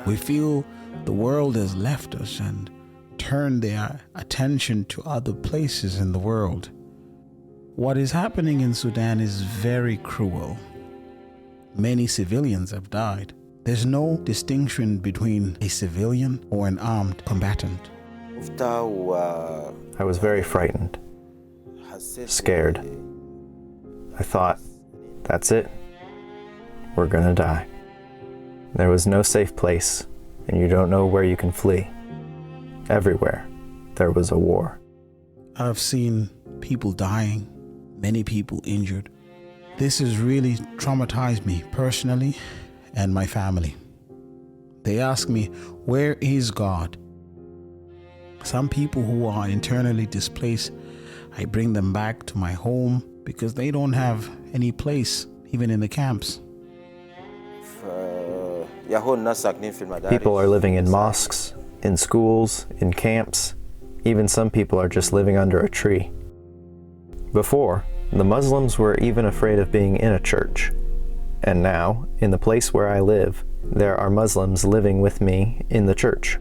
We feel the world has left us and turned their attention to other places in the world. What is happening in Sudan is very cruel. Many civilians have died. There's no distinction between a civilian or an armed combatant. I was very frightened, scared. I thought, that's it. We're gonna die. There was no safe place, and you don't know where you can flee. Everywhere, there was a war. I've seen people dying, many people injured. This has really traumatized me personally and my family. They ask me, where is God? Some people who are internally displaced, I bring them back to my home because they don't have any place, even in the camps. People are living in mosques, in schools, in camps. Even some people are just living under a tree. Before, the Muslims were even afraid of being in a church. And now, in the place where I live, there are Muslims living with me in the church.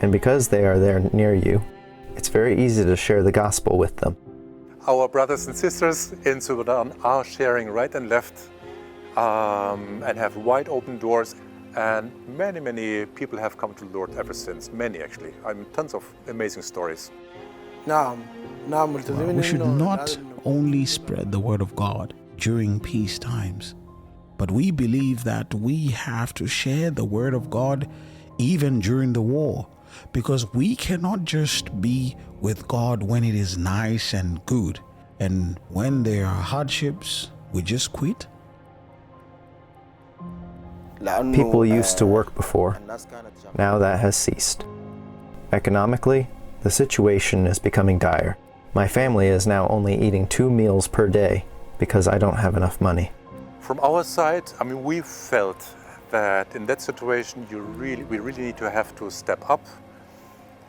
And because they are there near you, it's very easy to share the gospel with them. Our brothers and sisters in Sudan are sharing right and left and have wide open doors. And many people have come to the Lord ever since. Many actually. Tons of amazing stories. Well, we should not only spread the word of God during peace times, but we believe that we have to share the word of God even during the war, because we cannot just be with God when it is nice and good, and when there are hardships, we just quit. People used to work before. Now that has ceased. Economically, the situation is becoming dire. My family is now only eating 2 meals per day because I don't have enough money. From our side, we felt that in that situation we really need to have to step up,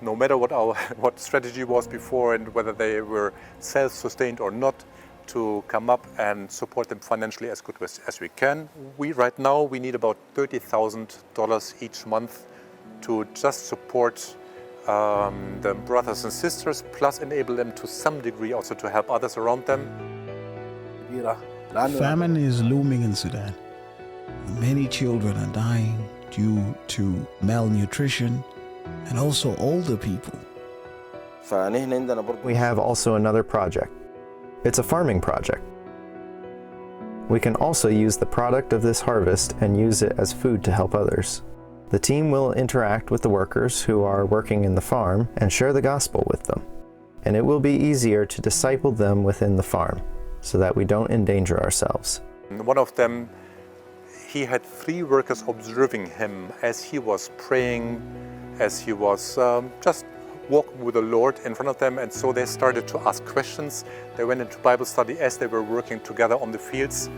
no matter what strategy was before and whether they were self-sustained or not, to come up and support them financially as good as we can. Right now we need about $30,000 each month to just support the brothers and sisters, plus enable them to some degree also to help others around them. Famine is looming in Sudan. Many children are dying due to malnutrition, and also older people. We have also another project. It's a farming project. We can also use the product of this harvest and use it as food to help others. The team will interact with the workers who are working in the farm and share the gospel with them. And it will be easier to disciple them within the farm so that we don't endanger ourselves. One of them, he had 3 workers observing him as he was praying, as he was just walking with the Lord in front of them, and so they started to ask questions. They went into Bible study as they were working together on the fields,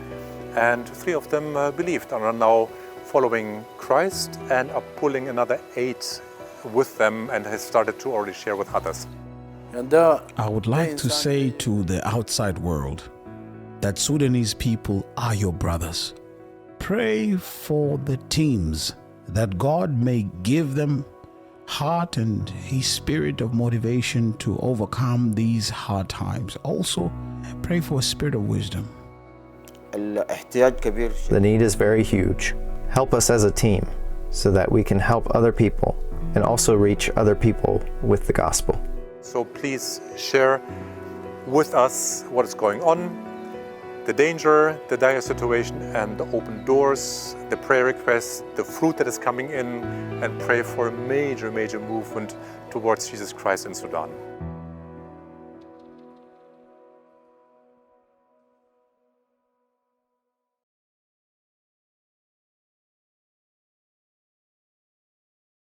and 3 of them believed and are now following Christ and are pulling another 8 with them and has started to already share with others. I would like to say to the outside world that Sudanese people are your brothers. Pray for the teams, that God may give them heart and His spirit of motivation to overcome these hard times. Also, pray for a spirit of wisdom. The need is very huge. Help us as a team so that we can help other people and also reach other people with the gospel. So please share with us what is going on, the danger, the dire situation, and the open doors, the prayer requests, the fruit that is coming in, and pray for a major movement towards Jesus Christ in Sudan.